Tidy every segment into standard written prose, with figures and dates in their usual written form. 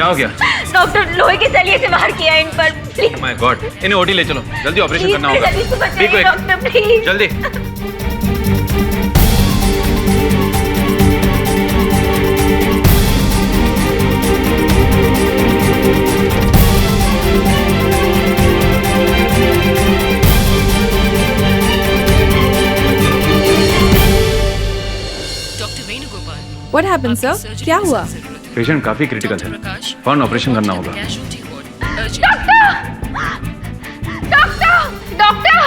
क्या हो गया? डॉक्टर लोहे के सलिए से वार किया इन पर। प्लीज माय गॉड, इन्हें ओटी ले चलो, जल्दी ऑपरेशन करना होगा। जल्दी से Be बचाइए quick. Doctor please. जल्दी। What happened, sir? क्या हुआ? पेशेंट काफी क्रिटिकल है, फौरन ऑपरेशन करना होगा। डॉक्टर डॉक्टर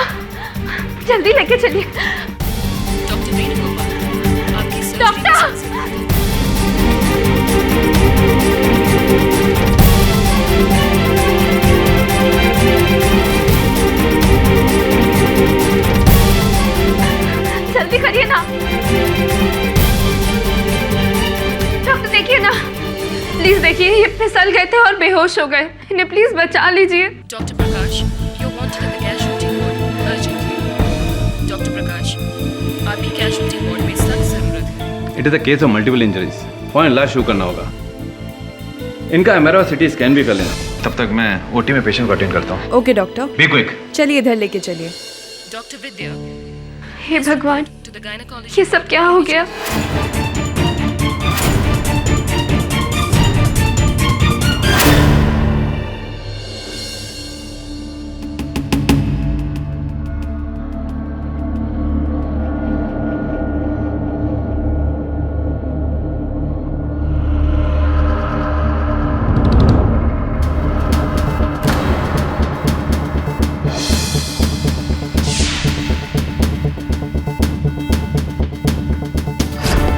जल्दी लेके चलिए। डॉक्टर जल्दी करिए ना। डॉक्टर देखिए ना, प्लीज देखिए, ये फिसल गए थे और बेहोश हो गए, इन्हें प्लीज बचा लीजिए। Doctor Prakash, you wanted in the casualty ward urgently. Doctor Prakash, आपकी कैजुअल्टी वार्ड में सख्त जरूरत है। It is a case of multiple injuries, फौरन इलाज शुरू करना होगा। इनका एमआरआई और सीटी स्कैन भी कर लेना। तब तक मैं ओटी में पेशेंट को अटेंड करता हूँ। Okay doctor, be quick. चलिए इधर लेके चलिए। डॉक्टर विद्या, हे भगवान, टू द गायनेकोलॉजिस्ट। ये सब क्या हो गया?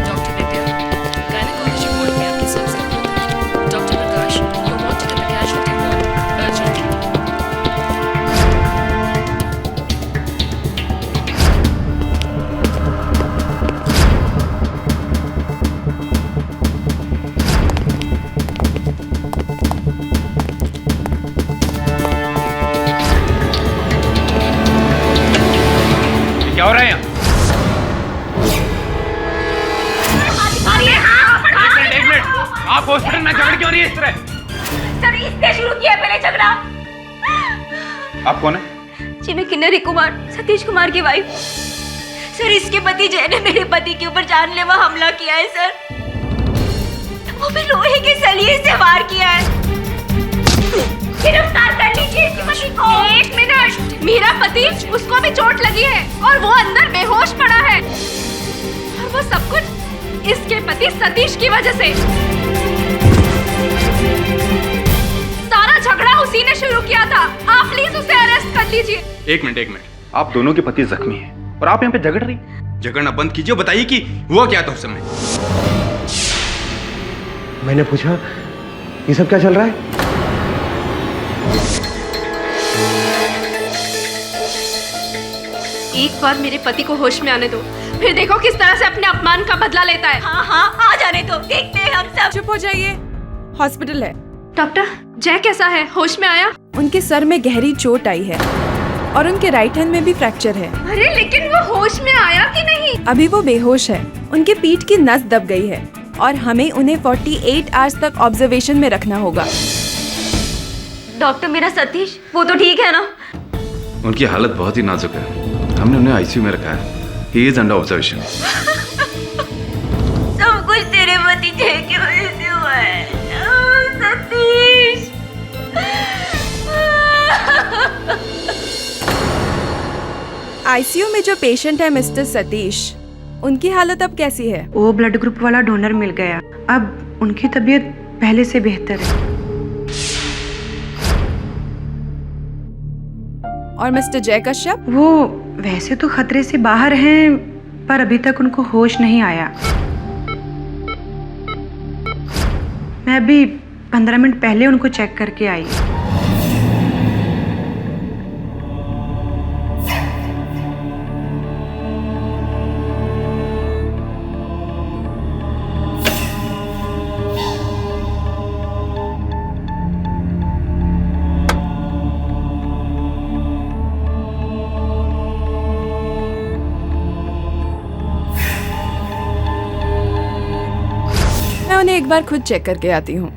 डॉक्टर विद्या, गायनेकोलॉजी वार्ड में आपकी सख्त जरूरत है। Doctor Prakash, you wanted in the casualty ward urgently. क्या हो रहा है यहाँ? एक मिनट, आप हॉस्पिटल में झगड़ क्यों रही है इस तरह? सर इसने शुरू किया पहले झगड़ा। आप कौन है? जी मैं किन्नरी कुमार, सतीश कुमार की वाइफ। सर इसके पति जय ने मेरे पति के ऊपर जानलेवा हमला किया है सर, वो भी लोहे के सलिए से वार किया है। गिरफ्तार कर लीजिए इसके पति को। एक मिनट, मेरा पति, उसको भी चोट लगी है और वो अंदर बेहोश पड़ा है, और वो सब कुछ इसके पति सतीश की वजह से। सारा झगड़ा उसी ने शुरू किया था, आप प्लीज उसे अरेस्ट कर लीजिए। एक मिनट, आप दोनों के पति जख्मी हैं और आप यहाँ पे झगड़ रही? झगड़ना बंद कीजिए, बताइए कि हुआ क्या था उस समय। मैंने पूछा, ये सब क्या चल रहा है? एक बार मेरे पति को होश में आने दो, फिर देखो किस तरह से अपने अपमान का बदला लेता है। हाँ हाँ, आ जाने दो, देखते हैं हम सब। चुप हो जाइए, हॉस्पिटल है। डॉक्टर, जय कैसा है? होश में आया? उनके सर में गहरी चोट आई है और उनके राइट हैंड में भी फ्रैक्चर है। अरे लेकिन वो होश में आया कि नहीं? अभी वो बेहोश है, उनके पीठ की नस दब गई है और हमें उन्हें 48 आवर्स तक ऑब्जर्वेशन में रखना होगा। डॉक्टर मेरा सतीश, वो तो ठीक है ना? उनकी हालत बहुत ही नाजुक है, हमने उन्हें आईसीयू में रखा है। He is under observation. सब कुछ तेरे पति जय की वजह से हुआ है। सतीश। आईसीयू में जो पेशेंट है मिस्टर सतीश, उनकी हालत अब कैसी है? वो ब्लड ग्रुप वाला डोनर मिल गया, अब उनकी तबीयत पहले से बेहतर है। और मिस्टर जय कश्यप? वो वैसे तो खतरे से बाहर हैं, पर अभी तक उनको होश नहीं आया। मैं अभी 15 मिनट पहले उनको चेक करके आई। मैं उन्हें एक बार खुद चेक करके आती हूँ।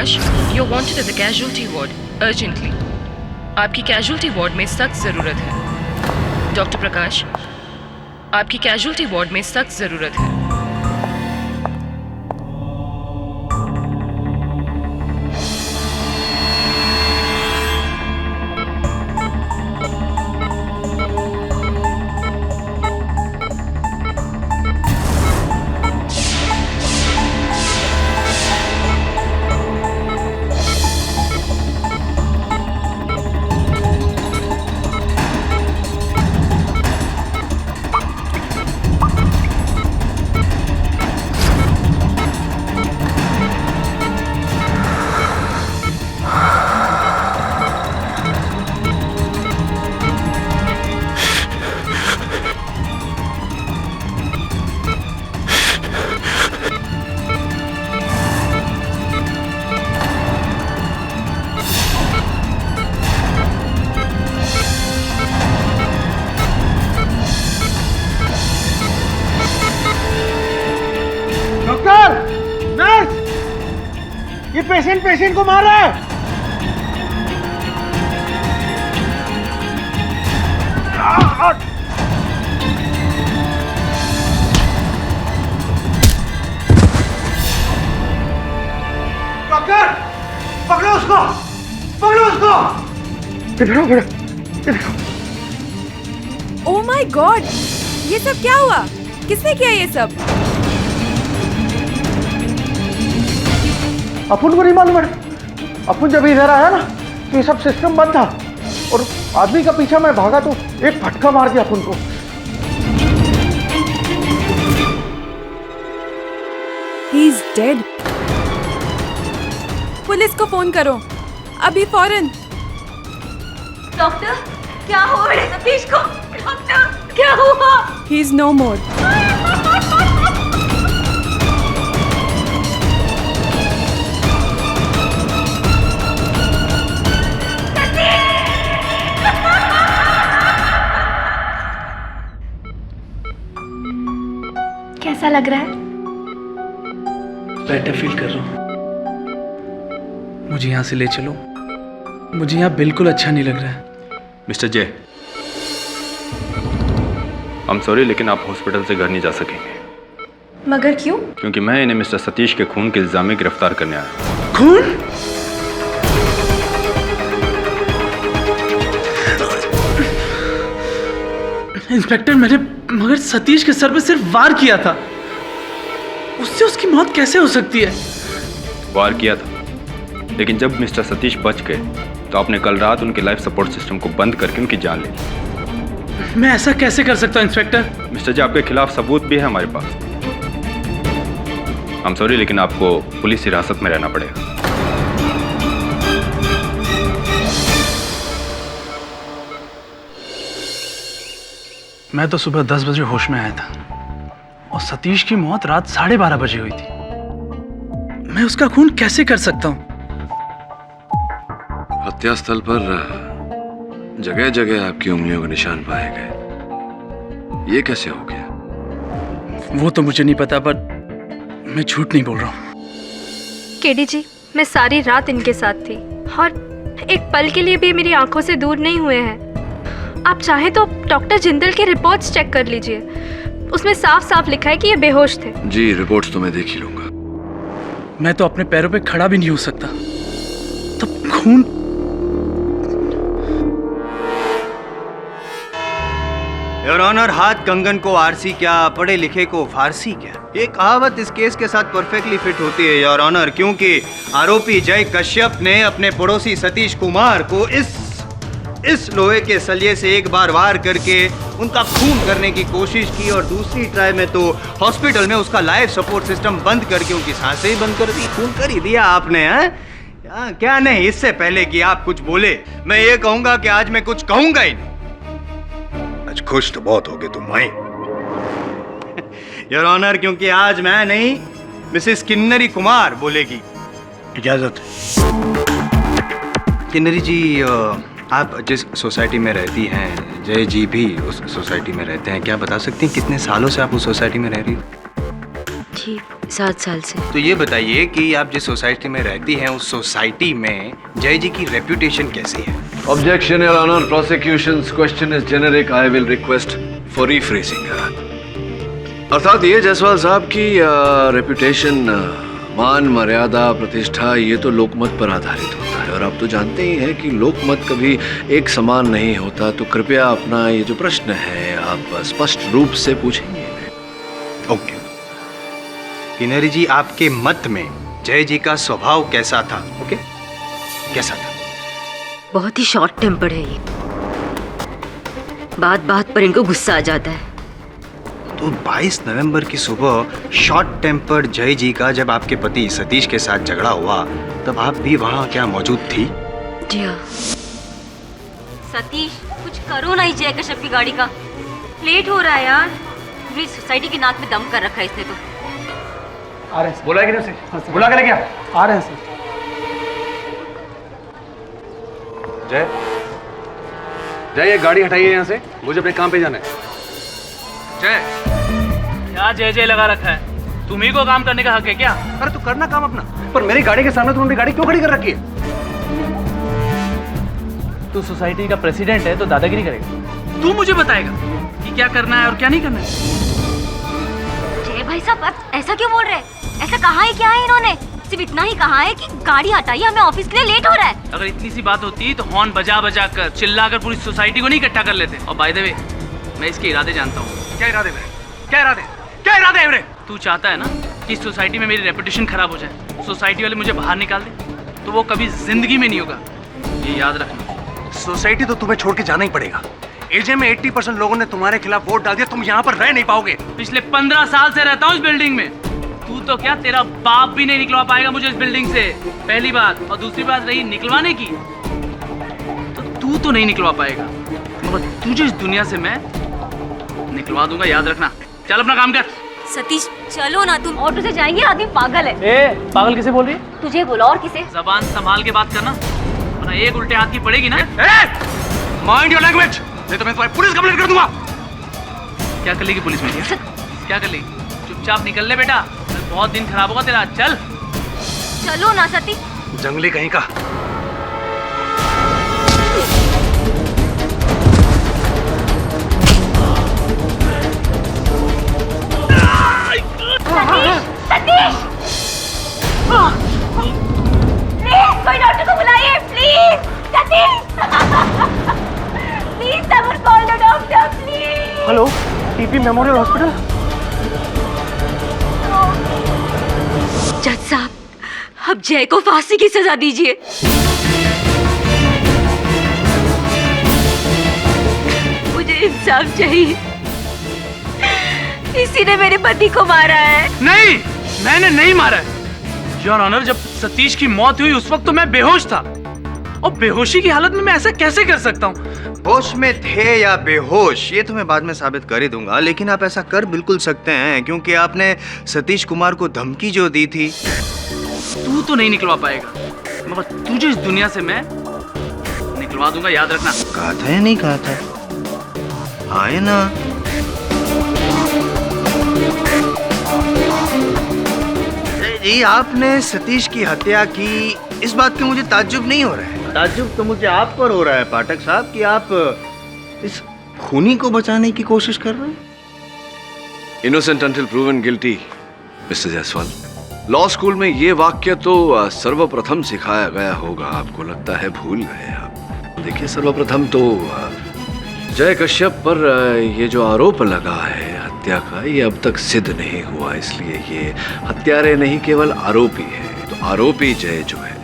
Prakash, you are wanted at the casualty ward urgently. आपकी कैजुअल्टी वार्ड में सख्त ज़रूरत है। डॉक्टर प्रकाश, आपकी कैजुअल्टी वार्ड में सख्त ज़रूरत है। डॉक्टर, नर्स, ये पेशेंट को मार रहा है। डॉक्टर, पकड़ो उसको, पकड़ो उसको। इधर आओ बेटा, इधर आओ। ओह माय गॉड, ये सब क्या हुआ? किसने किया ये सब? अपुन को नहीं मालूम है। अपुन जब इधर आया ना तो ये सब सिस्टम बंद था और आदमी का पीछा मैं भागा तो एक फटका मार दिया अपुन को। He is dead. पुलिस को फोन करो अभी फौरन। डॉक्टर, क्या हुआ मेरे सतीश को? डॉक्टर, क्या हुआ? ही इज नो मोर। कैसा लग रहा है? बेटर फील कर रहा हूँ। मुझे यहाँ से ले चलो, मुझे यहाँ बिल्कुल अच्छा नहीं लग रहा है। Mister J, I am sorry लेकिन आप हॉस्पिटल से घर नहीं जा सकेंगे। मगर क्यों? क्योंकि मैं इन्हें मिस्टर सतीश के खून के इल्जाम में गिरफ्तार करने आया हूं। खून? इंस्पेक्टर, मैंने मगर सतीश के सर पे सिर्फ वार किया था, उससे उसकी मौत कैसे हो सकती है? वार किया था, लेकिन जब मिस्टर सतीश बच गए तो आपने कल रात उनके लाइफ सपोर्ट सिस्टम को बंद करके उनकी जान ली। मैं ऐसा कैसे कर सकता हूँ इंस्पेक्टर? मिस्टर जी, आपके खिलाफ सबूत भी है हमारे पास। आई एम सॉरी लेकिन आपको पुलिस हिरासत में रहना पड़ेगा। मैं तो सुबह 10 बजे होश में आया था और सतीश की मौत रात 12:30 बजे हुई थी। मैं उसका खून कैसे कर सकता हूँ? हत्या स्थल पर जगह जगह आपकी उंगलियों के निशान पाए गए। ये कैसे हो गया? वो तो मुझे नहीं पता, पर मैं झूठ नहीं बोल रहा हूँ। केडी जी, मैं सारी रात इनके साथ थी और एक पल के लिए भी मेरी आंखों से दूर नहीं हुए हैं। आप चाहें तो डॉक्टर जिंदल की रिपोर्ट्स चेक कर लीजिए, उसमें साफ साफ लिखा है कि ये बेहोश थे। जी, रिपोर्ट्स तो मैं देख ही लूंगा। मैं तो अपने पैरों पे खड़ा भी नहीं हो सकता, तब खून। योर ऑनर, हाथ कंगन को आरसी क्या, पढ़े लिखे को फारसी क्या, ये कहावत इस केस के साथ परफेक्टली फिट होती है योर ऑनर, क्योंकि आरोपी जय कश्यप ने अपने पड़ोसी सतीश कुमार को इस लोहे के सलिए से एक बार वार करके उनका खून करने की कोशिश की और दूसरी ट्राई में तो हॉस्पिटल में उसका लाइफ सपोर्ट सिस्टम बंद करके उनकी सांसें ही बंद कर दी। खून कर ही दिया आपने, हैं? क्या नहीं, इससे पहले कि आप कुछ बोले मैं ये कहूंगा कि आज मैं कुछ कहूंगा ही नहीं। आज खुश तो बहुत हो गए तुम भाई योर ऑनर, क्योंकि आज मैं नहीं मिसेस किन्नरी कुमार बोलेगी। इजाजत। किन्नरी जी, आप जिस सोसाइटी में रहती हैं, जय जी भी उस सोसाइटी में रहते हैं, क्या बता सकती हैं कितने सालों से आप उस सोसाइटी में रह रही हो? जी 7 साल से। तो ये बताइए कि आप जिस सोसाइटी में रहती हैं उस सोसाइटी में जय जी की रेप्यूटेशन कैसी है? Objection your honour, prosecution's question is generic, I will request for rephrasing. अर्थात ये जायसवाल साहब की रेप्यूटेशन, मान मर्यादा प्रतिष्ठा, ये तो लोकमत पर आधारित होता है और आप तो जानते ही हैं कि लोकमत कभी एक समान नहीं होता। तो कृपया अपना ये जो प्रश्न है आप स्पष्ट रूप से पूछेंगे। ओके किन्नरी जी, आपके मत में जय जी का स्वभाव कैसा था? ओके कैसा था? बहुत ही शॉर्ट टेम्पर्ड है ये, बात बात पर इनको गुस्सा आ जाता है। तो 22 नवंबर की सुबह शॉर्ट टेम्पर्ड जय जी का जब आपके पति सतीश के साथ झगड़ा हुआ तब आप भी वहाँ क्या मौजूद थी? जी हाँ। सतीश कुछ करो ना, जय कश्यप की गाड़ी का लेट हो रहा है यार। पूरी सोसाइटी के नाक में दम कर रखा है इसने तो। आ रहे हैं बुलाया कि नहीं उसे? बुला के लेके आ। आ रहे हैं सर। जय, जय ये गाड़ी हटाइए यहाँ से, मुझे अपने काम पे जाना है। जय, क्या जय जय लगा रखा है? तुम्ही को काम करने का हक है क्या? अरे तू करना काम अपना, पर मेरी गाड़ी के सामने तुमने गाड़ी क्यों खड़ी कर रखी है? तू सोसाइटी का प्रेसिडेंट है तो दादागिरी करेगा? तू मुझे बताएगा कि क्या करना है और क्या नहीं करना है? जय भाई साहब आप ऐसा क्यों बोल रहे हैं? ऐसा कहा है क्या है इन्होंने? सिर्फ इतना ही कहा है कि गाड़ी हटाइए, हमें ऑफिस के लिए लेट हो रहा है। अगर इतनी सी बात होती तो हॉर्न बजा बजा कर चिल्ला कर पूरी सोसाइटी को नहीं इकट्ठा कर लेते। और बाय द वे मैं इसके इरादे जानता हूँ। क्या इरादे मेरे? क्या इरादे? क्या इरादे है मेरे? तू चाहता है ना कि इस सोसाइटी में मेरी रेपुटेशन खराब हो जाए, सोसाइटी वाले मुझे बाहर निकाल दे, तो वो कभी जिंदगी में नहीं होगा, ये याद रखना। सोसाइटी तो तुम्हें छोड़ के जाना ही पड़ेगा। एजे में 80% लोगों ने तुम्हारे खिलाफ वोट डाल दिया, तुम यहाँ पर रह नहीं पाओगे। पिछले 15 साल से रहता हूँ इस बिल्डिंग में। तू तो क्या, तेरा बाप भी नहीं निकलवा पाएगा मुझे इस बिल्डिंग से, पहली बात। और दूसरी बात रही निकलवाने की, तो तू तो नहीं निकलवा पाएगा, मगर तुझे इस दुनिया से मैं निकलवा दूंगा, याद रखना। चल अपना काम कर। सतीश चलो ना, तुम ऑटो से जाएंगे, आदमी पागल है। ए, पागल किसे बोल रही है? तुझे बोला और किसे? जबान संभाल के बात करना, वरना एक उल्टे हाथ की पड़ेगी ना। माइंड योर लैंग्वेज, नहीं तो मैं तुम्हारी पुलिस कंप्लेंट कर दूंगा। क्या कर लेगी पुलिस में? क्या कर लेगी? चुपचाप निकल ले बेटा, बहुत दिन खराब होगा तेरा। चल चलो ना सतीश। जंगली कहीं का। सतीश प्लीज कोई डॉक्टर को बुलाइए please. Satish please someone call the doctor please. Hello, TP memorial hospital. जज साहब अब जय को फांसी की सजा दीजिए। मुझे इंसाफ चाहिए, किसी ने मेरे पति को मारा है। नहीं, मैंने नहीं मारा है योर ऑनर। जब सतीश की मौत हुई उस वक्त तो मैं बेहोश था, और बेहोशी की हालत में मैं ऐसा कैसे कर सकता हूँ? होश में थे या बेहोश ये तो मैं बाद में साबित कर ही दूंगा, लेकिन आप ऐसा कर बिल्कुल सकते हैं क्योंकि आपने सतीश कुमार को धमकी जो दी थी। तू तो नहीं निकलवा पाएगा, मगर तुझे इस दुनिया से मैं निकलवा दूंगा, याद रखना। कहा था या नहीं कहा था? आए ना। जी आपने सतीश की हत्या की, इस बात के मुझे ताज्जुब नहीं हो रहा है। ताज्जुब तो मुझे आप पर हो रहा है पाठक साहब कि आप इस खूनी को बचाने की कोशिश कर रहे हैं। Innocent until proven guilty. Mister Jaiswal, law school में ये वाक्य तो सर्वप्रथम सिखाया गया होगा, आपको लगता है भूल गए आप। देखिए, सर्वप्रथम तो जय कश्यप पर ये जो आरोप लगा है हत्या का, ये अब तक सिद्ध नहीं हुआ, इसलिए ये हत्यारे नहीं केवल आरोपी है। तो आरोपी जय जो है,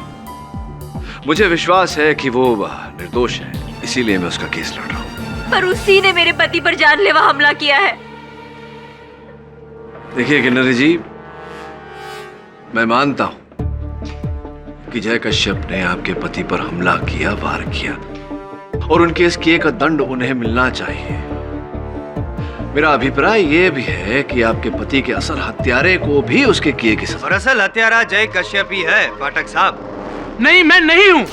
मुझे विश्वास है कि वो निर्दोष है, इसीलिए मैं उसका केस लड़ रहा हूँ। पर उसी ने मेरे पति पर जानलेवा हमला किया है। देखिए किन्नरी जी, मैं मानता हूं कि जय कश्यप ने आपके पति पर हमला किया, वार किया, और उनके इस किए का दंड उन्हें मिलना चाहिए। मेरा अभिप्राय यह भी है कि आपके पति के असल हत्यारे को भी उसके किए की सजा। और असल हत्यारा जय कश्यप ही है पाठक साहब। नहीं, मैं नहीं हूँ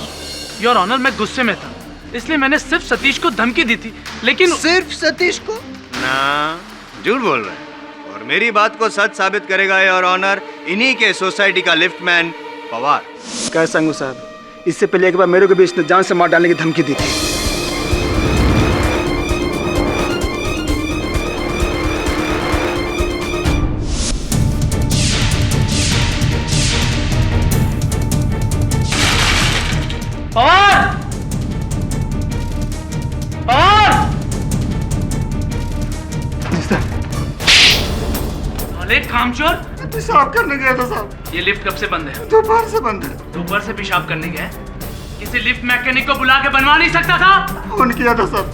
योर ऑनर। मैं गुस्से में था, इसलिए मैंने सिर्फ सतीश को धमकी दी थी, लेकिन सिर्फ सतीश को? ना, झूठ बोल रहे हैं। और मेरी बात को सच साबित करेगा योर ऑनर इन्हीं के सोसाइटी का लिफ्टमैन पवार। क्या संगू साहब, इससे पहले एक बार मेरे को भी इसने जान से मार डालने की धमकी दी थी। पवार! पवार! अरे कामचोर! पेशाब करने गया था साहब। ये लिफ्ट कब से बंद है? दोपहर से बंद है। दोपहर से पेशाब करने गए? किसी लिफ्ट मैकेनिक को बुला के बनवा नहीं सकता था? फोन किया था साहब,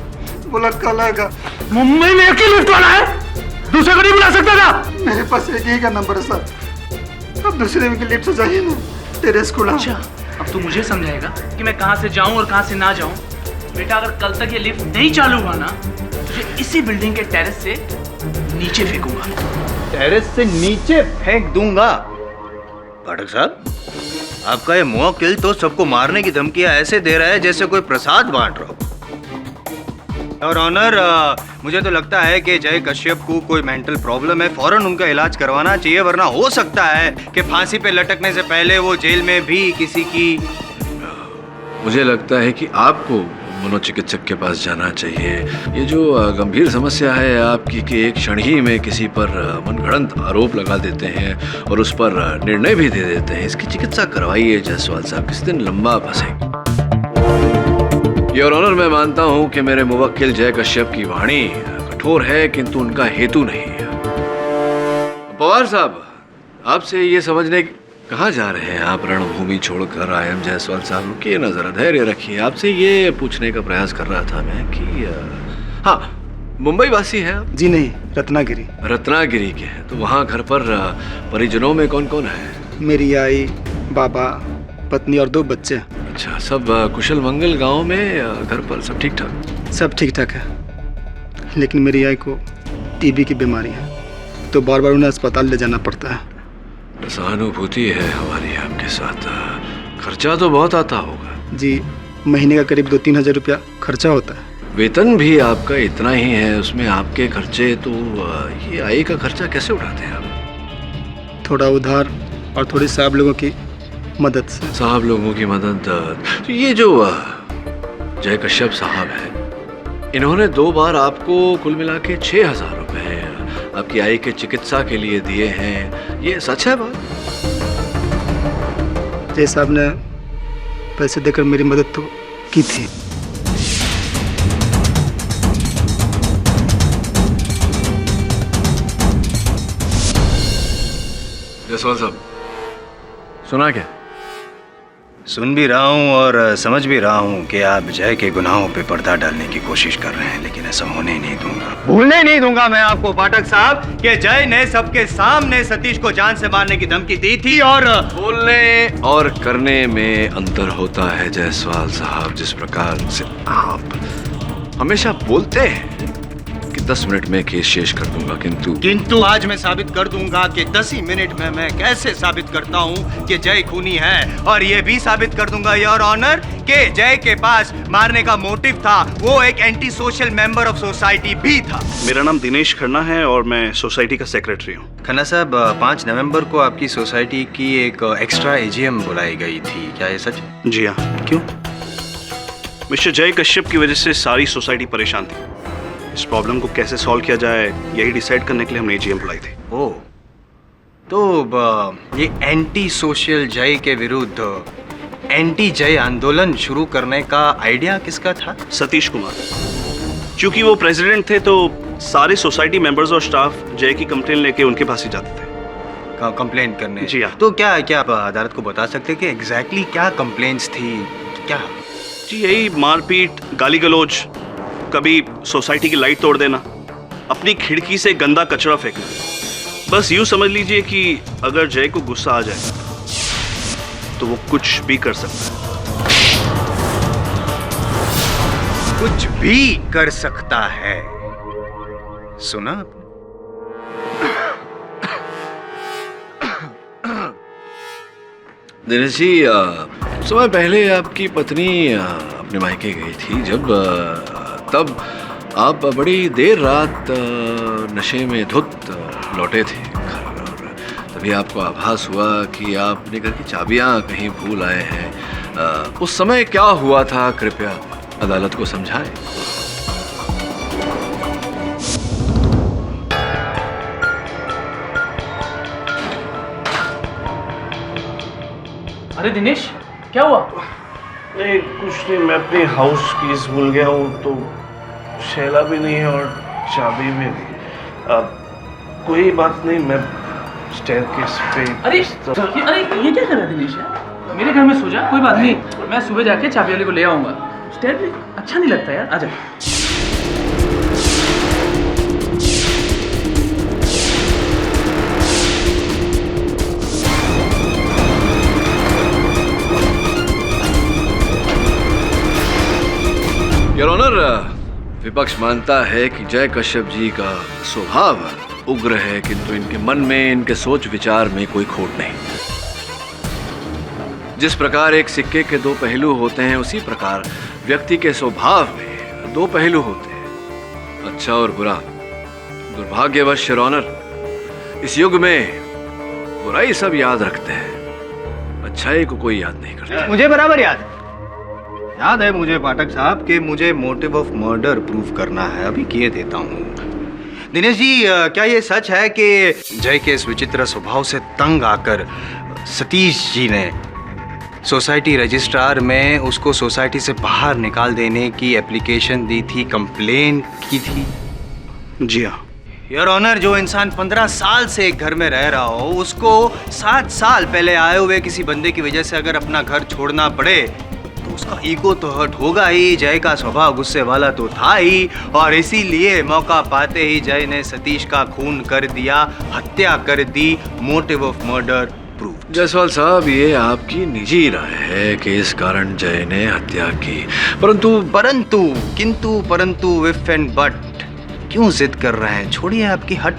बोला कल आएगा। मुंबई में एक ही लिफ्ट वाला है, दूसरे को नहीं बुला सकता था? मेरे पास एक ही का नंबर है साहब। अब दूसरे की लिफ्ट से जाइए ना, तेरे स्कूल। अच्छा, अब तू मुझे समझाएगा कि मैं कहाँ से जाऊँ और कहाँ से ना जाऊँ? बेटा, अगर कल तक ये लिफ्ट नहीं चालू हुआ ना, तुझे इसी बिल्डिंग के टेरेस से नीचे फेंकूंगा। टेरेस से नीचे फेंक दूंगा? पाठक साहब, आपका ये मुवक्किल तो सबको मारने की धमकियां ऐसे दे रहा है जैसे कोई प्रसाद बांट रहा हो। और ऑनर, मुझे तो लगता है कि जय कश्यप को कोई मेंटल प्रॉब्लम है, फौरन उनका इलाज करवाना चाहिए, वरना हो सकता है कि फांसी पे लटकने से पहले वो जेल में भी किसी की। मुझे लगता है कि आपको मनोचिकित्सक के पास जाना चाहिए। ये जो गंभीर समस्या है आपकी कि एक क्षण ही में किसी पर मनगढ़ंत आरोप लगा देते हैं और उस पर निर्णय भी दे देते हैं, इसकी चिकित्सा करवाइए जायसवाल साहब, किसी दिन लंबा फंसेगी। योर ऑनर, मैं मानता हूं कि मेरे मुवक्किल जय कश्यप की वाणी कठोर है, किंतु उनका हेतु नहीं है। पवार साहब, आपसे ये समझने कहाँ जा रहे हैं आप? रणभूमि छोड़कर आई एम जायसवाल साहब, रुकिए ना जरा, धैर्य रखिए। आपसे ये पूछने का प्रयास कर रहा था मैं कि हाँ, मुंबई वासी हैं आप? जी नहीं, रत्नागिरी। रत्नागिरी के हैं, तो वहाँ घर पर परिजनों में कौन कौन है? मेरी आई, बाबा, पत्नी और 2 बच्चे। अच्छा, सब कुशल मंगल गांव में घर पर सब ठीक ठाक? सब ठीक ठाक है, लेकिन मेरी आई को टीबी की बीमारी है, तो बार बार उन्हें अस्पताल ले जाना पड़ता है। सहानुभूति है हमारी आपके साथ। खर्चा तो बहुत आता होगा? जी, महीने का करीब 2-3 हज़ार रुपया खर्चा होता है। वेतन भी आपका इतना ही है, उसमें आपके खर्चे, तो ये आई का खर्चा कैसे उठाते हैं आप? थोड़ा उधार और थोड़ी साहब लोगों की मदद से। साहब लोगों की मदद? तो ये जो जय कश्यप साहब है, इन्होंने 2 बार आपको कुल मिला के 6,000 रुपए आपकी आई के चिकित्सा के लिए दिए हैं, ये सच है बात? जय साहब ने पैसे देकर मेरी मदद तो की थी। जायसवाल साहब, सुना क्या? सुन भी रहा हूँ और समझ भी रहा हूँ कि आप जय के गुनाहों पे पर्दा डालने की कोशिश कर रहे हैं, लेकिन ऐसा होने ही नहीं दूंगा। भूलने नहीं दूंगा मैं आपको पाठक साहब कि जय ने सबके सामने सतीश को जान से मारने की धमकी दी थी। और बोलने और करने में अंतर होता है जायसवाल साहब। जिस प्रकार से आप हमेशा बोलते हैं कि 10 मिनट में केस शेष कर दूंगा, किंतु आज मैं साबित कर दूंगा कि 10 ही मिनट में मैं कैसे साबित करता हूं कि जय खूनी है। और ये भी साबित कर दूंगा योर ऑनर कि जय के पास मारने का मोटिव था, वो एक anti social member of society भी था। मेरा नाम दिनेश खन्ना है और मैं सोसाइटी का सेक्रेटरी हूँ। खन्ना साहब, 5 नवंबर को आपकी सोसाइटी की एक एक्स्ट्रा एजीएम बुलाई गई थी, क्या ये सच? जी हाँ। क्यों? मिस्टर जय कश्यप की वजह से सारी सोसाइटी परेशान थी। इस प्रॉब्लम को कैसे सॉल्व किया जाए यही डिसाइड करने के लिए हमने एजीएम बुलाई थी। ओह, तो ये एंटी सोशल जय के विरुद्ध एंटी जय आंदोलन शुरू करने का आइडिया किसका था? सतीश कुमार। क्योंकि वो प्रेसिडेंट थे तो सारे सोसाइटी मेंबर्स और स्टाफ जय की कंप्लेन लेके उनके पास ही जाते थे। कंप्लेन करने? जी हाँ। तो क्या आप अदालत को बता सकते कि एग्जैक्टली क्या कंप्लेंट्स थी? क्या? जी यही मारपीट, गाली गलौज, कभी सोसाइटी की लाइट तोड़ देना, अपनी खिड़की से गंदा कचरा फेंकना। बस यूं समझ लीजिए कि अगर जय को गुस्सा आ जाए तो वो कुछ भी कर सकता है। कुछ भी कर सकता है? सुना? दिनेश जी, समय पहले आपकी पत्नी अपने मायके गई थी, जब तब आप बड़ी देर रात नशे में धुत लौटे थे घर और तभी आपको आभास हुआ कि आप अपने घर की चाबियां कहीं भूल आए हैं। उस समय क्या हुआ था कृपया अदालत को समझाएं। अरे दिनेश, क्या हुआ? नहीं कुछ नहीं, मैं अपनी हाउस कीज भूल गया हूँ, तो शैला भी नहीं है और चाबी भी नहीं। कोई बात नहीं, मैं स्टेयरकेस पे। अरे ये क्या कर रहा है दिनेश यार? मेरे घर में सो जा, कोई बात नहीं, मैं सुबह जाके चाबी वाले को ले आऊंगा। स्टेयर पे अच्छा नहीं लगता यार, आजा। योर ऑनर, विपक्ष मानता है कि जय कश्यप जी का स्वभाव उग्र है, किंतु इनके मन में, इनके सोच विचार में कोई खोट नहीं। जिस प्रकार एक सिक्के के दो पहलू होते हैं, उसी प्रकार व्यक्ति के स्वभाव में दो पहलू होते हैं, अच्छा और बुरा। दुर्भाग्यवश योर ऑनर, इस युग में बुराई सब याद रखते हैं, अच्छाई को कोई याद नहीं करता। मुझे बराबर याद है मुझे पाठक साहब कि मुझे मोटिव ऑफ मर्डर प्रूव करना है, अभी किए देता हूँ। दिनेश जी, क्या ये सच है कि जय के इस विचित्र स्वभाव से तंग आकर सतीश जी ने सोसाइटी रजिस्ट्रार में उसको सोसाइटी से बाहर निकाल देने की एप्लीकेशन दी थी, कंप्लेन की थी? जी हाँ। योर ऑनर, जो इंसान 15 साल से एक घर में रह रहा हो, उसको 7 साल पहले आए हुए किसी बंदे की वजह से अगर अपना घर छोड़ना पड़े तो उसका ईगो तो हर्ट होगा ही। जय का स्वभाव गुस्से वाला तो था ही, और इसीलिए मौका पाते ही जय ने सतीश का खून कर दिया, हत्या कर दी। Motive of murder prove. Jaiswal साहब, ये आपकी निजी राय है कि इस कारण जय ने हत्या की, परंतु इफ एंड बट क्यों जिद कर रहे हैं? छोड़िए आपकी हट,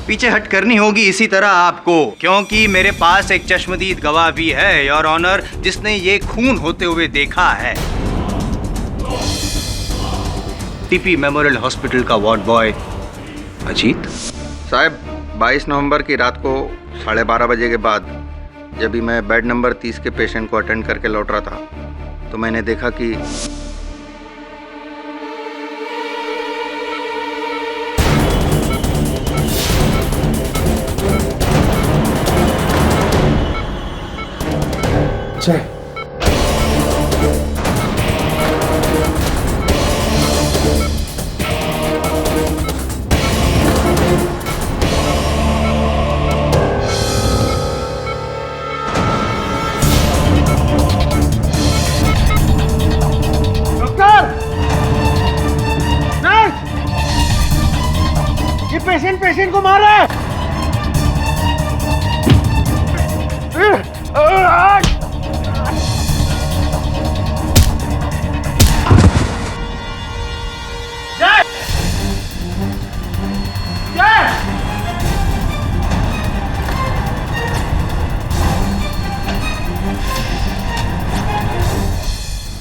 पीछे हट करनी होगी इसी तरह आपको, क्योंकि मेरे पास एक चश्मदीद गवाह भी है योर ऑनर, जिसने ये खून होते हुए देखा है। टीपी मेमोरियल हॉस्पिटल का वार्ड बॉय अजीत साहब। 22 नवंबर की रात को 12:30 बजे के बाद जब भी मैं बेड नंबर 30 के पेशेंट को अटेंड करके लौट रहा था, तो मैंने देखा कि जय, डॉक्टर, नर्स, ये पेशेंट को मार रहा है।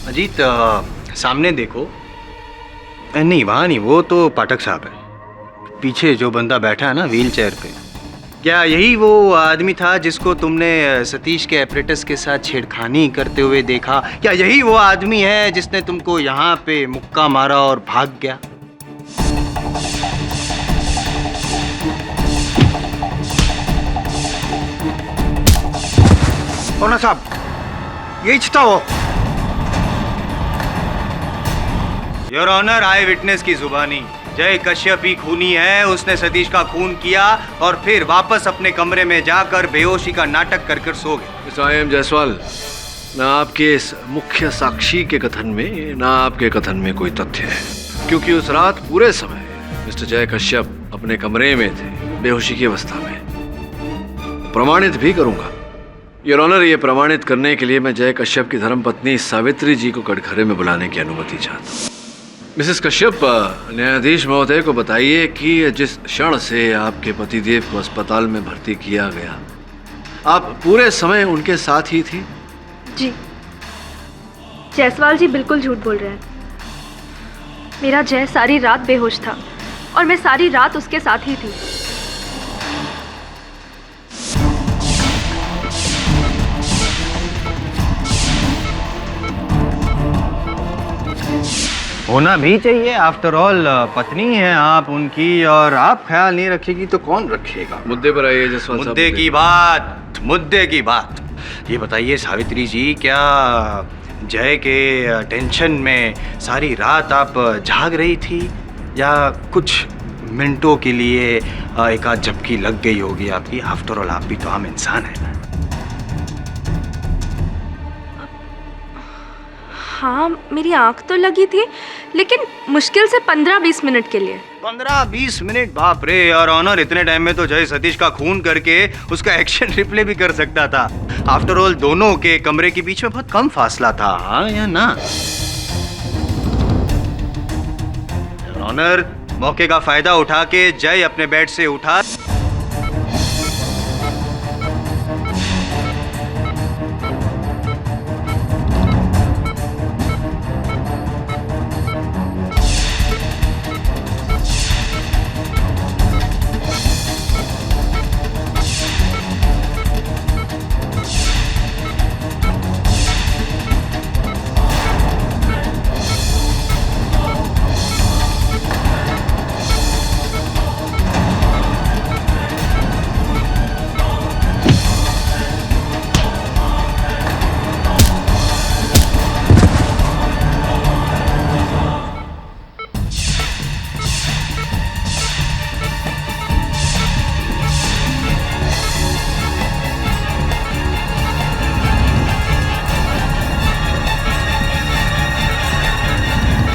अजीत, सामने देखो। नहीं, वहाँ नहीं, वो तो पाठक साहब है। पीछे जो बंदा बैठा है ना व्हील चेयर पे, क्या यही वो आदमी था जिसको तुमने सतीश के एपरेटस के साथ छेड़खानी करते हुए देखा? क्या यही वो आदमी है जिसने तुमको यहाँ पे मुक्का मारा और भाग गया? ओना साहब, यही था वो। योर ऑनर, आई विटनेस की जुबानी, जय कश्यप ही खूनी है। उसने सतीश का खून किया और फिर वापस अपने कमरे में जाकर बेहोशी का नाटक कर सो गए। आई.एम. जायसवाल, ना आपके इस मुख्य साक्षी के कथन में, ना आपके कथन में कोई तथ्य है, क्योंकि उस रात पूरे समय मिस्टर जय कश्यप अपने कमरे में थे, बेहोशी की अवस्था में। प्रमाणित भी करूंगा योर ऑनर। ये प्रमाणित करने के लिए मैं जय कश्यप की धर्मपत्नी सावित्री जी को कटघरे में बुलाने की अनुमति चाहता हूँ। मिसेस कश्यप, न्यायाधीश महोदय को बताइए कि जिस क्षण से आपके पतिदेव को अस्पताल में भर्ती किया गया, आप पूरे समय उनके साथ ही थी? जी, जायसवाल जी बिल्कुल झूठ बोल रहे हैं। मेरा जय सारी रात बेहोश था और मैं सारी रात उसके साथ ही थी। होना भी चाहिए, आफ्टर ऑल पत्नी है आप उनकी, और आप ख्याल नहीं रखेगी तो कौन रखेगा। मुद्दे पर आइए जायसवाल साहब। मुद्दे की बात। ये बताइए सावित्री जी, क्या जय के टेंशन में सारी रात आप जाग रही थी या कुछ मिनटों के लिए एक आध झपकी लग गई होगी आपकी? आफ्टर ऑल आप भी तो आम इंसान है ना। हाँ, मेरी आंख तो लगी थी, लेकिन मुश्किल से 15-20 मिनट के लिए। 15-20 मिनट? बाप रे यार ऑनर, इतने टाइम में तो जय सतीश का खून करके उसका एक्शन रिप्ले भी कर सकता था। आफ्टर ऑल दोनों के कमरे के बीच में बहुत कम फासला था, हाँ या ना? ऑनर, मौके का फायदा उठा के जय अपने बेड से उठा,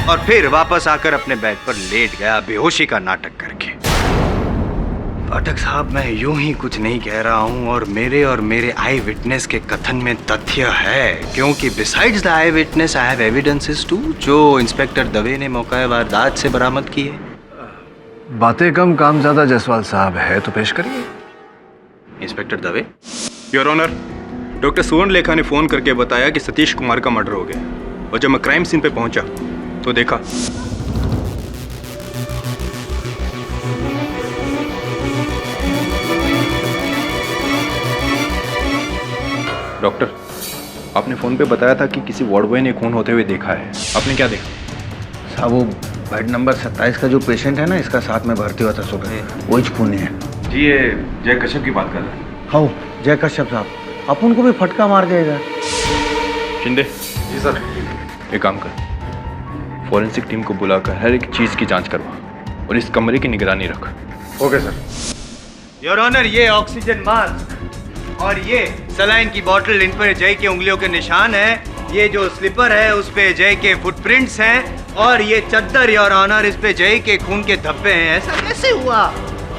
और फिर वापस आकर अपने बेड पर लेट गया बेहोशी का नाटक करके। पाठक साहब, मैं यूं ही कुछ नहीं कह रहा हूं, और मेरे आई विटनेस के कथन में तथ्य है, क्योंकि besides the eye witness I have evidences too, जो इंस्पेक्टर दवे ने मौका वारदात से बरामद की है। बातें कम काम ज्यादा जायसवाल साहब, है तो पेश करिए। Inspector Dave. Your honour, doctor Suvarnalekha ने फोन करके बताया कि सतीश कुमार का मर्डर हो गया, और जब मैं क्राइम सीन पे पहुंचा तो देखा डॉक्टर, आपने फोन पे बताया था कि किसी वार्ड बॉय ने खून होते हुए देखा है, आपने क्या देखा? साहब, वो बेड नंबर 27 का जो पेशेंट है ना, इसका साथ में भर्ती हुआ था सुबह, वही खून है। जी, ये जय कश्यप की बात कर रहे हैं? हाँ, जय कश्यप साहब, अपन को भी फटका मार देगा। शिंदे। जी सर। एक काम कर, फॉरेंसिक टीम को बुलाकर हर एक चीज की जांच करवा और इस कमरे की निगरानी रख। Okay sir. योर ऑनर, ये ऑक्सीजन मास्क और ये सलाइन की बोतल, इन पर जय की उंगलियों के निशान है। ये जो स्लीपर है उस पे जय के फुटप्रिंट्स हैं, और ये चद्दर योर ऑनर, इस पे जय के खून के धब्बे हैं। ऐसा कैसे हुआ?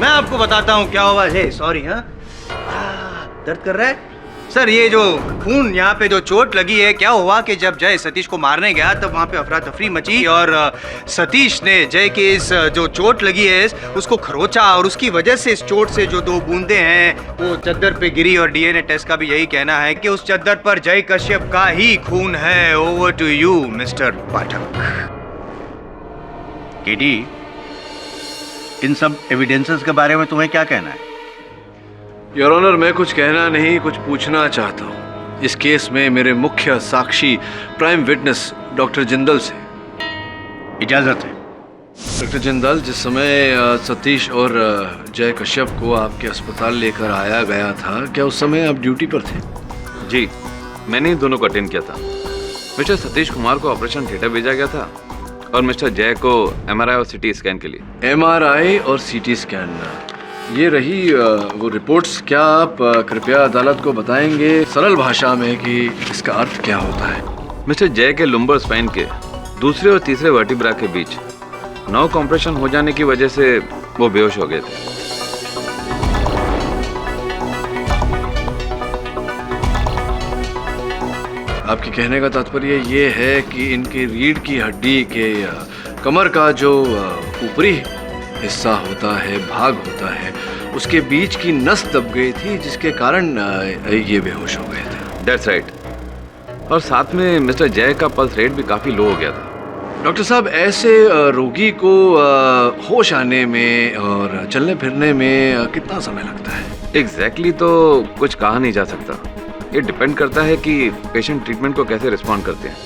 मैं आपको बताता हूँ क्या हुआ है। सॉरी, हाँ दर्द कर रहा है सर। ये जो खून, यहाँ पे जो चोट लगी है, क्या हुआ कि जब जय सतीश को मारने गया तब वहाँ पे अफरा तफरी मची, और सतीश ने जय के इस जो चोट लगी है उसको खरोचा, और उसकी वजह से इस चोट से जो 2 बूंदे हैं वो चद्दर पे गिरी, और डीएनए टेस्ट का भी यही कहना है कि उस चद्दर पर जय कश्यप का ही खून है। Over to you mister Pathak. KD, इन सब एविडेंसेस के बारे में तुम्हें क्या कहना है? योर ऑनर, मैं कुछ कहना नहीं, कुछ पूछना चाहता हूँ। इस केस में मेरे मुख्य साक्षी प्राइम विटनेस डॉक्टर जिंदल से इजाजत है। डॉक्टर जिंदल, जिस समय सतीश और जय कश्यप को आपके अस्पताल लेकर आया गया था, क्या उस समय आप ड्यूटी पर थे? जी, मैंने ही दोनों को अटेंड किया था। मिस्टर सतीश कुमार को ऑपरेशन थिएटर भेजा गया था और मिस्टर जय को एमआरआई और सीटी स्कैन के लिए। एमआरआई और सीटी स्कैन, ये रही वो रिपोर्ट्स। क्या आप कृपया अदालत को बताएंगे सरल भाषा में कि इसका अर्थ क्या होता है? मिस्टर जय के लुम्बर स्पाइन के दूसरे और तीसरे वर्टिब्रा के बीच नर्व कॉम्प्रेशन हो जाने की वजह से वो बेहोश हो गए थे। आपके कहने का तात्पर्य ये है कि इनकी रीढ़ की हड्डी के कमर का जो ऊपरी हिस्सा होता है, भाग होता है, उसके बीच की नस दब गई थी, जिसके कारण ये बेहोश हो गए थे। That's right. और साथ में मिस्टर जय का पल्स रेट भी काफ़ी लो हो गया था। डॉक्टर साहब, ऐसे रोगी को होश आने में और चलने फिरने में कितना समय लगता है? एग्जैक्टली तो कुछ कहा नहीं जा सकता। ये डिपेंड करता है कि पेशेंट ट्रीटमेंट को कैसे रिस्पॉन्ड करते हैं।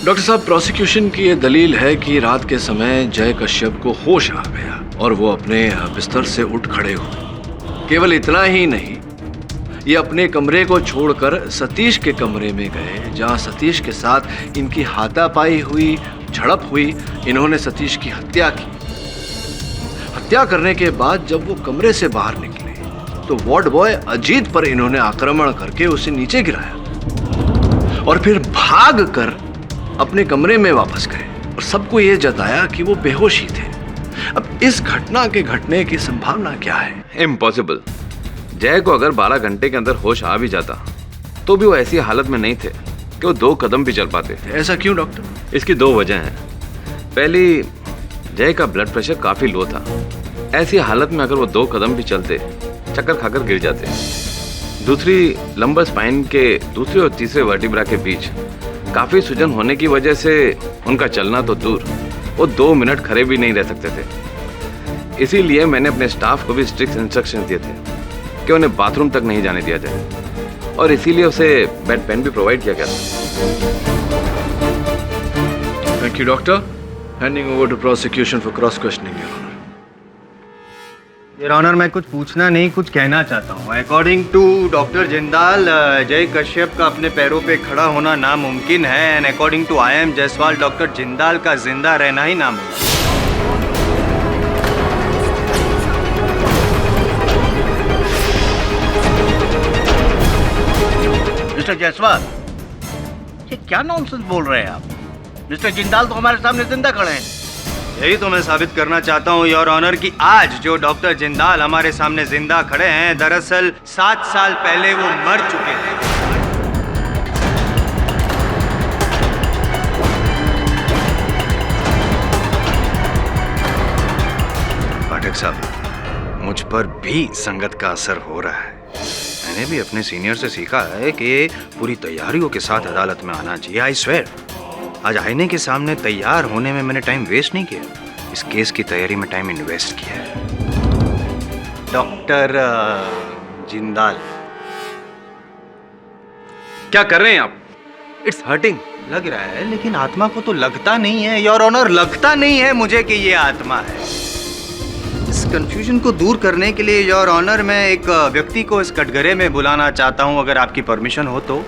डॉक्टर साहब, प्रोसिक्यूशन की ये दलील है कि रात के समय जय कश्यप को होश आ गया और वो अपने बिस्तर से उठ खड़े हुए। केवल इतना ही नहीं, ये अपने कमरे को छोड़कर सतीश के कमरे में गए, जहां सतीश के साथ इनकी हाथापाई हुई, झड़प हुई। इन्होंने सतीश की हत्या की। हत्या करने के बाद जब वो कमरे से बाहर निकले तो वार्ड बॉय अजीत पर इन्होंने आक्रमण करके उसे नीचे गिराया और फिर भाग कर अपने कमरे में वापस गए और सबको ये जताया कि वो बेहोश ही थे। अब इस घटना के घटने की संभावना क्या है? इम्पॉसिबल। जय को अगर 12 घंटे के अंदर होश आ भी जाता तो भी वो ऐसी हालत में नहीं थे कि वो 2 कदम भी चल पाते थे। ऐसा क्यों डॉक्टर? इसकी 2 वजह हैं। पहली, जय का ब्लड प्रेशर काफी लो था। ऐसी हालत में अगर वो 2 कदम भी चलते चक्कर खाकर गिर जाते। दूसरी, लंबर स्पाइन के दूसरे और तीसरे वर्टिब्रा के बीच काफी सूजन होने की वजह से उनका चलना तो दूर, वो 2 मिनट खड़े भी नहीं रह सकते थे। इसीलिए मैंने अपने स्टाफ को भी स्ट्रिक्ट इंस्ट्रक्शन दिए थे कि उन्हें बाथरूम तक नहीं जाने दिया जाए और इसीलिए उसे बेड पेन भी प्रोवाइड किया गया था। Thank you doctor. Handing over to prosecution for cross questioning. Your honour, मैं कुछ पूछना नहीं, कुछ कहना चाहता हूँ। अकॉर्डिंग टू डॉक्टर जिंदाल, जय कश्यप का अपने पैरों पे खड़ा होना नामुमकिन है and according to IM. Jaiswal, doctor Jindal का जिंदा रहना ही नामुमकिन। मिस्टर जायसवाल, ये क्या नॉनसेंस बोल रहे हैं आप? मिस्टर जिंदाल तो हमारे सामने जिंदा खड़े हैं। यही तो मैं साबित करना चाहता हूँ योर ऑनर कि आज जो डॉक्टर जिंदाल हमारे सामने जिंदा खड़े हैं, दरअसल 7 साल पहले वो मर चुके थे। पाठक साहब, मुझ पर भी संगत का असर हो रहा है। मैंने भी अपने सीनियर से सीखा है कि पूरी तैयारियों के साथ अदालत में आना चाहिए। आई स्वेयर, आज आईने के सामने तैयार होने में मैंने टाइम वेस्ट नहीं किया, इस केस की तैयारी में टाइम इन्वेस्ट किया है। डॉक्टर जिंदाल, क्या कर रहे हैं आप? इट्स हर्टिंग लग रहा है, लेकिन आत्मा को तो लगता नहीं है योर ऑनर, लगता नहीं है मुझे कि ये आत्मा है। इस कंफ्यूजन को दूर करने के लिए योर ऑनर, मैं एक व्यक्ति को इस कटघरे में बुलाना चाहता हूँ, अगर आपकी परमिशन हो तो।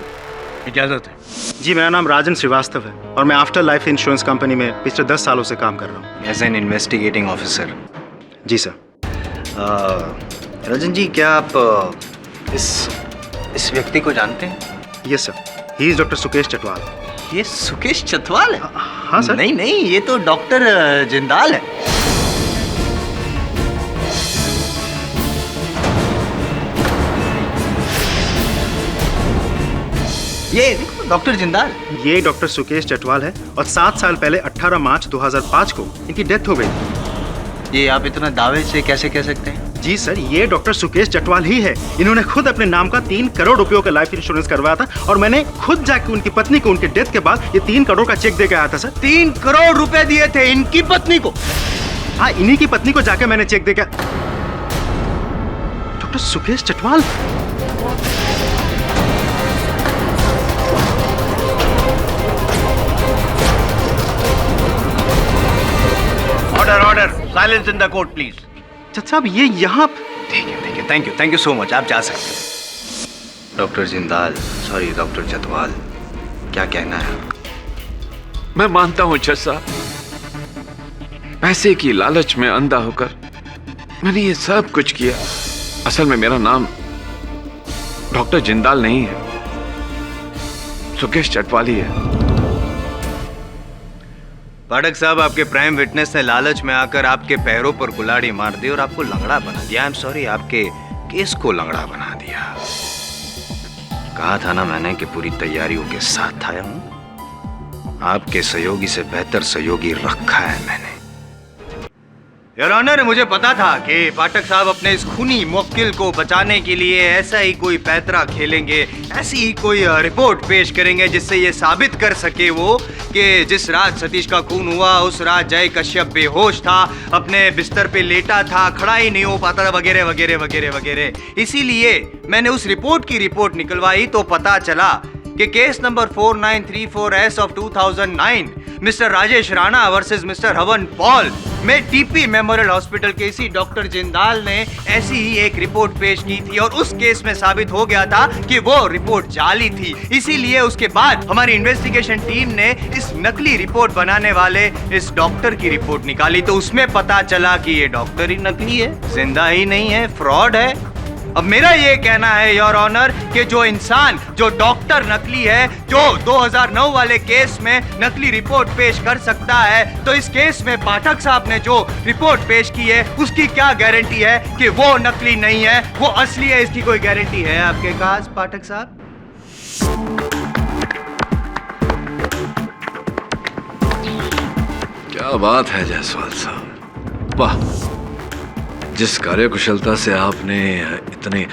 इजाज़त है जी। मेरा नाम राजन श्रीवास्तव है और मैं आफ्टर लाइफ इंश्योरेंस कंपनी में पिछले 10 सालों से काम कर रहा हूँ एज एन इन्वेस्टिगेटिंग ऑफिसर। जी सर। राजन जी, क्या आप इस व्यक्ति को जानते हैं? Yes sir, he is doctor Sukesh Chatwal. ये सुकेश चटवाल है? हाँ सर। नहीं, ये तो डॉक्टर जिंदाल है। ये देखो डॉक्टर जिंदाल। ये डॉक्टर सुकेश चटवाल है और 7 साल पहले 18 मार्च 2005 को इनकी डेथ हो गई। ये आप इतना दावे से कैसे कह सकते हैं? जी सर, ये डॉक्टर सुकेश चटवाल ही है। इन्होंने खुद अपने नाम का 3 करोड़ रुपयों का लाइफ इंश्योरेंस करवाया था और मैंने खुद जाके उनकी पत्नी को उनके डेथ के बाद ये 3 करोड़ का चेक दे के आया था सर। 3 करोड़ रुपए दिए थे इनकी पत्नी को? हाँ, इन्हीं की पत्नी को जाके मैंने चेक दे के। Doctor Sukesh Chatwal. Order, silence in the court please. जज साहब, ये यहाँ। ठीक है, थैंक यू सो मच, आप जा सकते हैं। Doctor Jindal, sorry doctor Chatwal, क्या कहना है? मैं मानता हूं जज साहब, पैसे की लालच में अंधा होकर मैंने ये सब कुछ किया। असल में मेरा नाम डॉक्टर जिंदाल नहीं है, सुकेश चटवाल ही है। पाठक साहब, आपके प्राइम विटनेस ने लालच में आकर आपके पैरों पर कुल्हाड़ी मार दी और आपको लंगड़ा बना दिया। आई एम सॉरी, आपके केस को लंगड़ा बना दिया। कहा था ना मैंने कि पूरी तैयारियों के साथ आया हूं। आपके सहयोगी से बेहतर सहयोगी रखा है मैंने। योर ऑनर, मुझे पता था कि पाठक साहब अपने इस खूनी मुवक्किल को बचाने के लिए ऐसा ही कोई पैतरा खेलेंगे, ऐसी ही कोई रिपोर्ट पेश करेंगे जिससे ये साबित कर सके वो कि जिस रात सतीश का खून हुआ उस रात जय कश्यप बेहोश था, अपने बिस्तर पे लेटा था, खड़ा ही नहीं हो पाता था, वगैरह वगैरह वगैरह वगैरह। इसीलिए मैंने उस रिपोर्ट की रिपोर्ट निकलवाई तो पता चला कि case number 4934S of 2009 mister Rajesh Rana versus mister हवन पॉल में टीपी मेमोरियल हॉस्पिटल के इसी डॉक्टर जिंदाल ने ऐसी ही एक रिपोर्ट पेश की थी और उस केस में साबित हो गया था कि वो रिपोर्ट जाली थी। इसीलिए उसके बाद हमारी इन्वेस्टिगेशन टीम ने इस नकली रिपोर्ट बनाने वाले इस डॉक्टर की रिपोर्ट निकाली तो उसमें पता चला कि ये डॉक्टर ही नकली है, जिंदा ही नहीं है, फ्रॉड है। अब मेरा ये कहना है योर ऑनर कि जो इंसान, जो डॉक्टर नकली है, जो 2009 वाले केस में नकली रिपोर्ट पेश कर सकता है, तो इस केस में पाठक साहब ने जो रिपोर्ट पेश की है उसकी क्या गारंटी है कि वो नकली नहीं है, वो असली है? इसकी कोई गारंटी है आपके पास पाठक साहब? क्या बात है जायसवाल साहब, वाह! जिस कार्यकुशलता से आपने इतने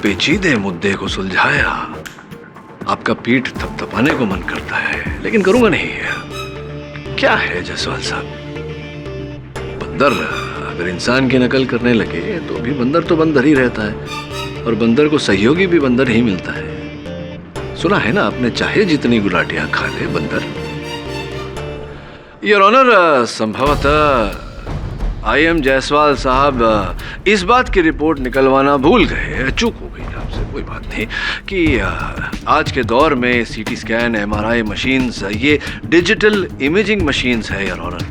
पेचीदे मुद्दे को सुलझाया, आपका पीठ थपथपाने को मन करता है, लेकिन करूंगा नहीं। क्या है जायसवाल साहब, बंदर अगर इंसान की नकल करने लगे तो भी बंदर तो बंदर ही रहता है और बंदर को सहयोगी भी बंदर ही मिलता है। सुना है ना आपने, चाहे जितनी गुलाटियां खा ले बंदर। योर ऑनर, संभवतः IM जायसवाल साहब इस बात की रिपोर्ट निकलवाना भूल गए, चूक हो गई आपसे, कोई बात नहीं, कि आज के दौर में CT स्कैन, MRI मशीन्स, ये डिजिटल इमेजिंग मशीन्स है योर ऑनर,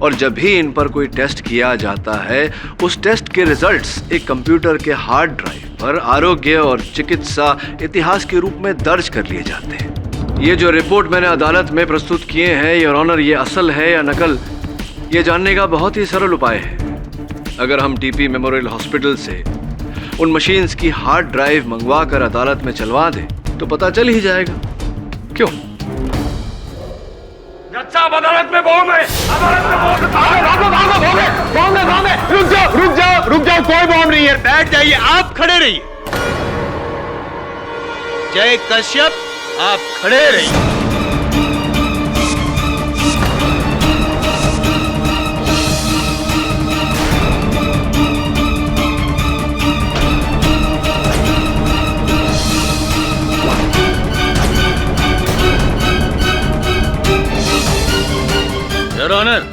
और जब भी इन पर कोई टेस्ट किया जाता है उस टेस्ट के रिजल्ट्स एक कंप्यूटर के हार्ड ड्राइव पर आरोग्य और चिकित्सा इतिहास के रूप में दर्ज कर लिए जाते हैं। ये जो रिपोर्ट मैंने अदालत में प्रस्तुत किए हैं योर ऑनर, ये असल है या नकल, ये जानने का बहुत ही सरल उपाय है। अगर हम टीपी मेमोरियल हॉस्पिटल से उन मशीन्स की हार्ड ड्राइव मंगवा कर अदालत में चलवा दें तो पता चल ही जाएगा। क्यों? जज साहब, अदालत में बॉम्ब है, अदालत में बॉम्ब है। रुक जाओ, कोई बॉम्ब नहीं है, बैठ जाइए, आप खड़े रहिए। जय कश्यप, आप खड़े रहिए। Your honour,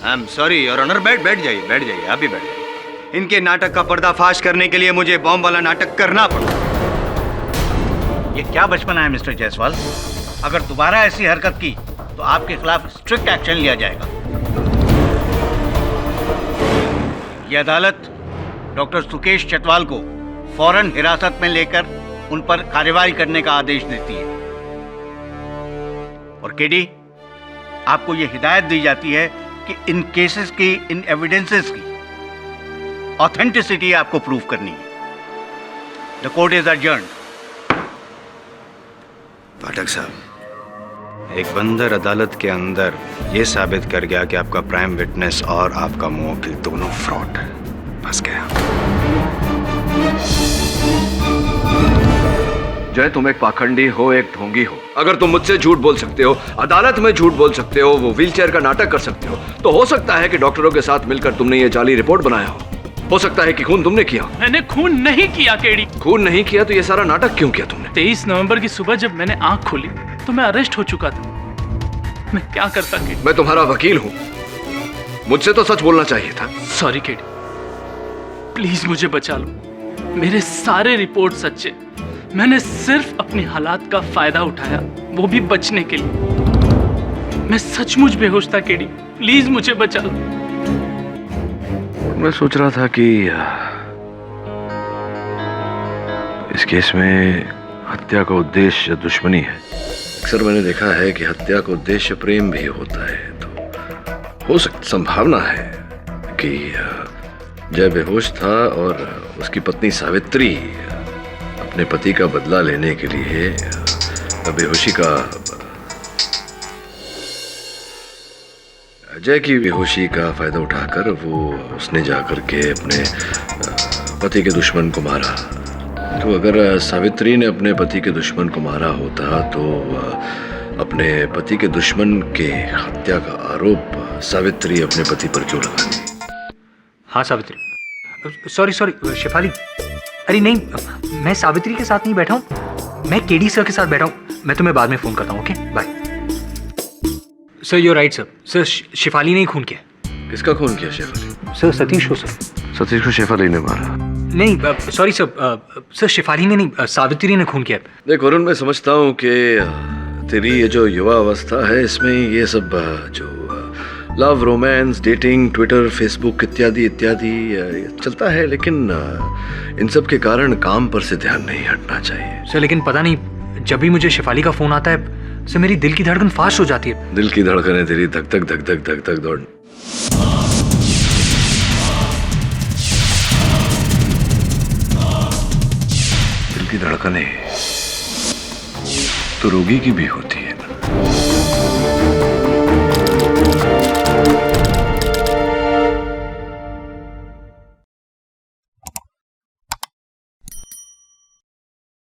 I am sorry your honour, बैठ जाइए, आप भी बैठ जाइए। इनके नाटक का पर्दाफाश करने के लिए मुझे बॉम्ब वाला नाटक करना पड़ा। ये क्या बचपना है मिस्टर जायसवाल? अगर दोबारा ऐसी हरकत की तो आपके खिलाफ स्ट्रिक्ट एक्शन लिया जाएगा। ये अदालत डॉक्टर सुकेश चटवाल को फौरन हिरासत में लेकर उन पर कार्रवाई करने का आदेश देती है। और केडी, आपको यह हिदायत दी जाती है कि इन केसेस की, इन एविडेंसेस की ऑथेंटिसिटी आपको प्रूव करनी है। The court is adjourned. Pathak साहब, एक बंदर अदालत के अंदर ये साबित कर गया कि आपका प्राइम विटनेस और आपका मुवक्किल दोनों फ्रॉड है। फंस गया। जय, तुम एक पाखंडी हो, एक ढोंगी हो। अगर तुम मुझसे झूठ बोल सकते हो, अदालत में झूठ बोल सकते हो, वो व्हीलचेयर का नाटक कर सकते हो, तो हो सकता है कि डॉक्टरों के साथ मिलकर तुमने ये जाली रिपोर्ट बनाया हो सकता है कि खून तुमने किया। मैंने खून नहीं किया केडी। खून नहीं किया तो ये सारा नाटक क्यों किया तुमने? 23 नवंबर की सुबह जब मैंने आंख खोली तो मैं अरेस्ट हो चुका था। मैं क्या करता केडी? मैं तुम्हारा वकील हूँ, मुझसे तो सच बोलना चाहिए था। सॉरी केडी, प्लीज मुझे बचा लो। मेरे सारे रिपोर्ट सच्चे। मैंने सिर्फ अपनी हालात का फायदा उठाया, वो भी बचने के लिए। मैं सचमुच बेहोश था केडी, प्लीज मुझे बचा लो। मैं सोच रहा था कि इस केस में हत्या का उद्देश्य दुश्मनी है। अक्सर मैंने देखा है कि हत्या का उद्देश्य प्रेम भी होता है, तो हो सकती संभावना है कि जय बेहोश था और उसकी पत्नी सावित्री अपने पति का बदला लेने के लिए बेहोशी का। जय की बेहोशी का फायदा उठाकर उसने जाकर के अपने पति के दुश्मन को मारा। तो अगर सावित्री ने अपने पति के दुश्मन को मारा होता तो अपने पति के दुश्मन के हत्या का आरोप सावित्री अपने पति पर क्यों लगाती? हाँ सावित्री, सॉरी शेफाली, अरे नहीं, मैं सावित्री के साथ नहीं बैठा हूँ, मैं केडी सर के साथ बैठा हूँ। मैं तुम्हें बाद में फोन करता हूँ, okay bye. Sir you right sir, Shefali ने ही खून किया। किसका खून किया शेफाली? सर सतीश को। सर सतीश को शेफाली ने मारा? नहीं सॉरी सर, शेफाली ने नहीं, सावित्री ने खून किया। देख वरुण, मैं समझता हूँ कि तेरी ये जो युवा अवस्था है इसमें ये सब जो love, romance, dating, Twitter, Facebook इत्यादि इत्यादि चलता है, लेकिन इन सब के कारण काम पर से ध्यान नहीं हटना चाहिए। सर लेकिन पता नहीं, जब भी मुझे शेफाली का फोन आता है सर मेरी दिल की धड़कन फास्ट हो जाती है। दिल की धड़कनें तेरी धक धक धक धक धक धक दौड़। दिल की धड़कनें तो रोगी की भी होती है ना।